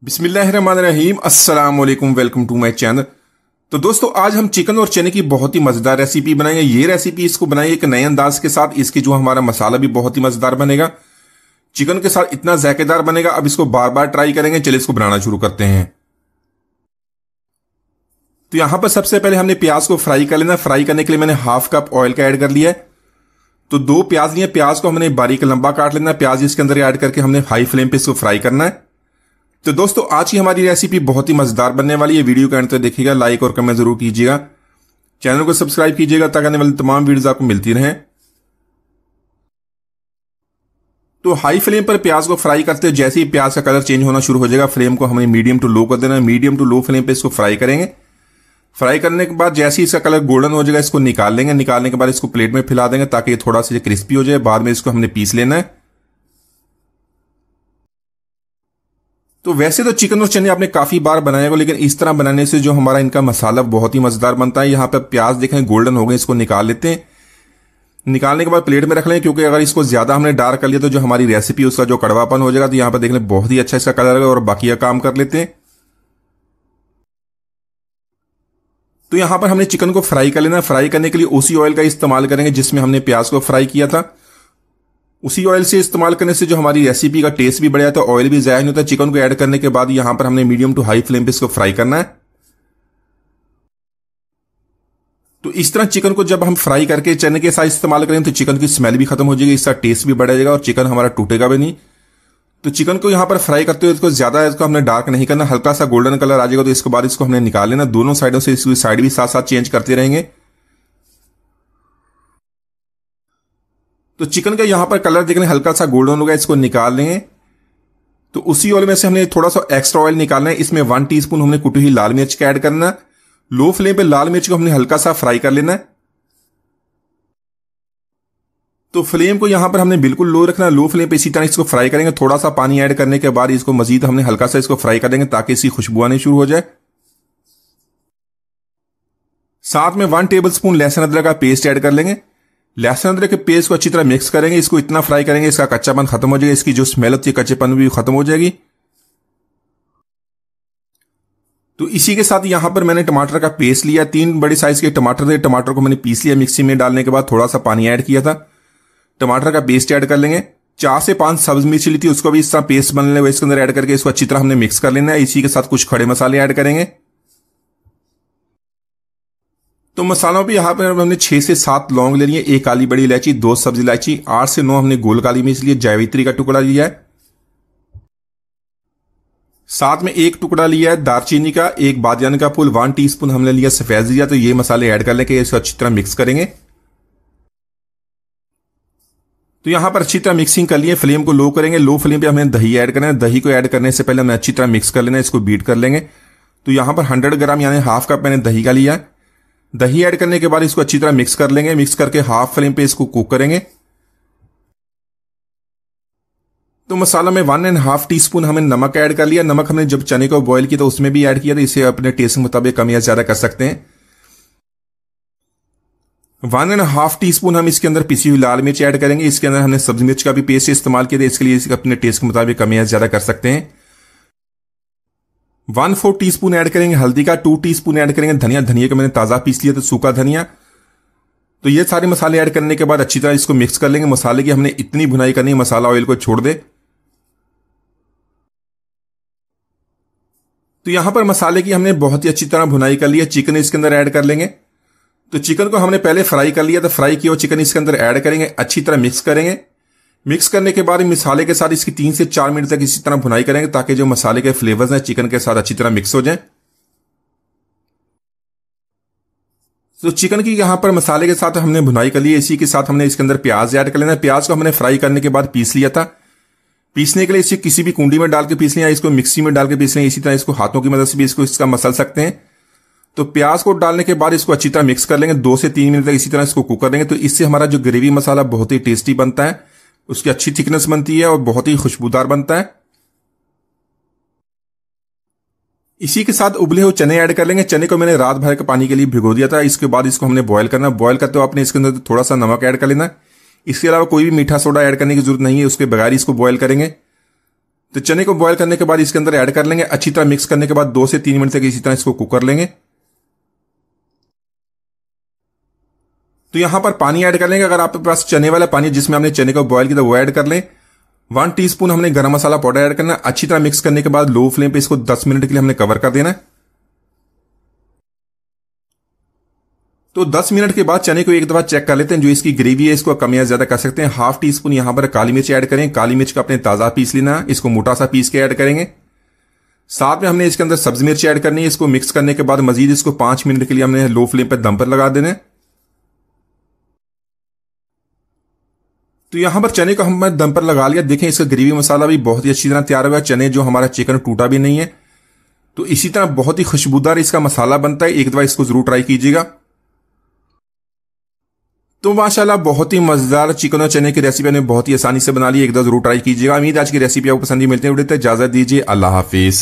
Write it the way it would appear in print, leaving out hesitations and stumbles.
बिस्मिल्लाहिर्रहमानिर्रहीम, अस्सलाम वालेकुम, वेलकम टू माय चैनल। तो दोस्तों, आज हम चिकन और चने की बहुत ही मजेदार रेसिपी बनाएंगे। ये रेसिपी इसको बनाएंगे एक नए अंदाज के साथ। इसकी जो हमारा मसाला भी बहुत ही मजेदार बनेगा, चिकन के साथ इतना जायकेदार बनेगा। अब इसको बार बार ट्राई करेंगे। चलिए इसको बनाना शुरू करते हैं। तो यहां पर सबसे पहले हमने प्याज को फ्राई कर लेना। फ्राई करने के लिए मैंने हाफ कप ऑयल का ऐड कर लिया है। तो 2 प्याज लिए, प्याज को हमने बारीक लंबा काट लेना। प्याज इसके अंदर ऐड करके हमने हाई फ्लेम पे इसको फ्राई करना है। तो दोस्तों, आज की हमारी रेसिपी बहुत ही मजेदार बनने वाली है। वीडियो का अंत तक देखिएगा, लाइक और कमेंट जरूर कीजिएगा, चैनल को सब्सक्राइब कीजिएगा ताकि आने वाली तमाम वीडियोस आपको मिलती रहें। तो हाई फ्लेम पर प्याज को फ्राई करते हैं। जैसे ही प्याज का कलर चेंज होना शुरू हो जाएगा, फ्लेम को हमें मीडियम टू लो कर देना है। मीडियम टू लो फ्लेम पे इसको फ्राई करेंगे। फ्राई करने के बाद जैसे ही इसका कलर गोल्डन हो जाएगा, इसको निकाल लेंगे। निकालने के बाद इसको प्लेट में फैला देंगे ताकि ये थोड़ा सा क्रिस्पी हो जाए। बाद में इसको हमने पीस लेना है। तो वैसे तो चिकन और चने आपने काफी बार बनाया होगा, लेकिन इस तरह बनाने से जो हमारा इनका मसाला बहुत ही मजेदार बनता है। यहाँ पे प्याज देखें गोल्डन हो गए, इसको निकाल लेते हैं। निकालने के बाद प्लेट में रख लें, क्योंकि अगर इसको ज्यादा हमने डार्क कर लिया तो जो हमारी रेसिपी उसका जो कड़वापन हो जाएगा। तो यहाँ पर देख लें बहुत ही अच्छा इसका कलर है। और बाकी का काम कर लेते हैं। तो यहां पर हमने चिकन को फ्राई कर लेना। फ्राई करने के लिए उसी ऑयल का इस्तेमाल करेंगे जिसमें हमने प्याज को फ्राई किया था। उसी ऑयल से इस्तेमाल करने से जो हमारी रेसिपी का टेस्ट भी बढ़िया था, ऑयल भी ज़ाया नहीं होता। चिकन को ऐड करने के बाद यहां पर हमने मीडियम टू हाई फ्लेम पे इसको फ्राई करना है। तो इस तरह चिकन को जब हम फ्राई करके चने के साथ इस्तेमाल करें तो चिकन की स्मेल भी खत्म हो जाएगी, इसका टेस्ट भी बढ़ जाएगा और चिकन हमारा टूटेगा भी नहीं। तो चिकन को यहां पर फ्राई करते हुए इसको ज्यादा इसको हमने डार्क नहीं करना, हल्का सा गोल्डन कलर आ जाएगा तो इसके बाद इसको हमने निकाल लेना। दोनों साइडों से इसकी साइड भी साथ साथ चेंज करते रहेंगे। तो चिकन का यहां पर कलर देखने हल्का सा गोल्डन हो गया, इसको निकाल लेंगे। तो उसी ऑयल में से हमने थोड़ा सा एक्स्ट्रा ऑयल निकालना है। इसमें 1 टीस्पून हमने कुटी हुई लाल मिर्च का ऐड करना। लो फ्लेम पे लाल मिर्च को हमने हल्का सा फ्राई कर लेना है। तो फ्लेम को यहां पर हमने बिल्कुल लो रखना है। लो फ्लेम पे इसी तरह इसको फ्राई करेंगे। थोड़ा सा पानी ऐड करने के बाद इसको मजीद हमने हल्का सा इसको फ्राई कर देंगे ताकि इसकी खुशबू आनी शुरू हो जाए। साथ में 1 टेबल स्पून लहसुन अदरक का पेस्ट ऐड कर लेंगे। लहसुन अदरक के पेस्ट को अच्छी तरह मिक्स करेंगे। इसको इतना फ्राई करेंगे इसका कच्चापन खत्म हो जाएगा, इसकी जो स्मेल होती है कच्चेपन भी खत्म हो जाएगी। तो इसी के साथ यहां पर मैंने टमाटर का पेस्ट लिया। 3 बड़े साइज के टमाटर थे। टमाटर को मैंने पीस लिया। मिक्सी में डालने के बाद थोड़ा सा पानी ऐड किया था। टमाटर का पेस्ट ऐड कर लेंगे। 4 से 5 सब्ज मिर्च ली थी, उसको भी इस तरह पेस्ट बन लेंगे। इसके अंदर ऐड करके इसको अच्छी तरह हमने मिक्स कर लेना है। इसी के साथ कुछ खड़े मसाले ऐड करेंगे। तो मसालों पे यहां पर हमने 6 से 7 लौंग ले लिए, 1 काली बड़ी इलायची, 2 सब्ज इलायची, 8 से 9 हमने गोल काली मिर्च लिए, जावित्री का टुकड़ा लिया है। साथ में 1 टुकड़ा लिया है दालचीनी का, 1 बादियान का फूल, 1 टीस्पून हमने लिया सफेद जीरा। तो ये मसाले ऐड कर लेके इसको अच्छी तरह मिक्स करेंगे। तो यहां पर अच्छी तरह मिक्सिंग कर लिए। फ्लेम को लो करेंगे। लो फ्लेम पे हमें दही ऐड करना है। दही को ऐड करने से पहले हमें अच्छी तरह मिक्स कर लेना है, इसको बीट कर लेंगे। तो यहां पर 100 ग्राम यानी हाफ कप मैंने दही का लिया है। दही ऐड करने के बाद इसको अच्छी तरह मिक्स कर लेंगे। मिक्स करके हाफ फ्लेम पे इसको कुक करेंगे। तो मसाला में 1.5 टीस्पून हमने नमक ऐड कर लिया। नमक हमने जब चने को बॉईल किया तो उसमें भी ऐड किया था। इसे अपने टेस्ट के मुताबिक कम या ज्यादा कर सकते हैं। 1.5 टीस्पून हम इसके अंदर पिसी हुई लाल मिर्च ऐड करेंगे। इसके अंदर हमने सब्जी मिर्च का भी पेस्ट इस्तेमाल किया था, इसके लिए अपने टेस्ट के मुताबिक कम या ज्यादा कर सकते हैं। 1/4 टीस्पून ऐड करेंगे हल्दी का। 2 टीस्पून ऐड करेंगे धनिया। धनिया को मैंने ताजा पीस लिया था, सूखा धनिया। तो ये सारे मसाले ऐड करने के बाद अच्छी तरह इसको मिक्स कर लेंगे। मसाले की हमने इतनी भुनाई करनी है मसाला ऑयल को छोड़ दे। तो यहां पर मसाले की हमने बहुत ही अच्छी तरह भुनाई कर ली है। चिकन इसके अंदर ऐड कर लेंगे। तो चिकन को हमने पहले फ्राई कर लिया था। फ्राई किया हुआ चिकन इसके अंदर ऐड करेंगे, अच्छी तरह मिक्स करेंगे। मिक्स करने के बाद मसाले के साथ इसकी 3 से 4 मिनट तक इसी तरह भुनाई करेंगे ताकि जो मसाले के फ्लेवर्स हैं चिकन के साथ अच्छी तरह मिक्स हो जाएं। तो चिकन की यहां पर मसाले के साथ हमने भुनाई कर ली है। इसी के साथ हमने इसके अंदर प्याज ऐड कर लेना है। प्याज को हमने फ्राई करने के बाद पीस लिया था। पीसने के लिए इसे किसी भी कुंडी में डाल के पीस लिया, इसको मिक्सी में डाल के पीस लिया। इसी तरह इसको हाथों की मदद से भी इसको इसका मसल सकते हैं। तो प्याज को डालने के बाद इसको अच्छी तरह मिक्स कर लेंगे। 2 से 3 मिनट तक इसी तरह इसको कुक कर देंगे। तो इससे हमारा जो ग्रेवी मसाला बहुत ही टेस्टी बनता है, उसकी अच्छी थिकनेस बनती है और बहुत ही खुशबूदार बनता है। इसी के साथ उबले हुए चने ऐड कर लेंगे। चने को मैंने रात भर के पानी के लिए भिगो दिया था। इसके बाद इसको हमने बॉयल करना। बॉयल करते हुए आपने इसके अंदर थोड़ा सा नमक ऐड कर लेना। इसके अलावा कोई भी मीठा सोडा ऐड करने की जरूरत नहीं है, उसके बगैर इसको बॉयल करेंगे। तो चने को बॉयल करने के बाद इसके अंदर ऐड कर लेंगे। अच्छी तरह मिक्स करने के बाद 2 से 3 मिनट तक इसी तरह इसको कुक कर लेंगे। तो यहां पर पानी ऐड कर लेंगे। अगर आपके पास चने वाला पानी जिसमें हमने चने को बॉयल किया वो ऐड कर लें। 1 टीस्पून हमने गरम मसाला पाउडर ऐड करना है। अच्छी तरह मिक्स करने के बाद लो फ्लेम पे इसको 10 मिनट के लिए हमने कवर कर देना है। तो 10 मिनट के बाद चने को एक दफा चेक कर लेते हैं। जो इसकी ग्रेवी है इसको कम या ज्यादा कर सकते हैं। 1/2 टीस्पून यहां पर काली मिर्च ऐड करें। काली मिर्च को अपने ताजा पीस लेना है, इसको मोटा सा पीस के ऐड करेंगे। साथ में हमने इसके अंदर सब्जी मिर्च ऐड करनी है। इसको मिक्स करने के बाद मजीद इसको 5 मिनट के लिए हमने लो फ्लेम पर दम पर लगा देना है। तो यहां पर चने को हमने दम पर लगा लिया। देखें इसका ग्रेवी मसाला भी बहुत ही अच्छी तरह तैयार हुआ है। चने जो हमारा चिकन टूटा भी नहीं है। तो इसी तरह बहुत ही खुशबूदार इसका मसाला बनता है। एक दफा इसको जरूर ट्राई कीजिएगा। तो माशाल्लाह बहुत ही मजेदार चिकन और चने की रेसिपी हमने बहुत ही आसानी से बना ली। एक दफा जरूर ट्राई कीजिएगा। उम्मीद आज की रेसिपी आपको पसंद ही। मिलते हैं वीडियो तक इजाजत दीजिए। अल्लाह हाफिज।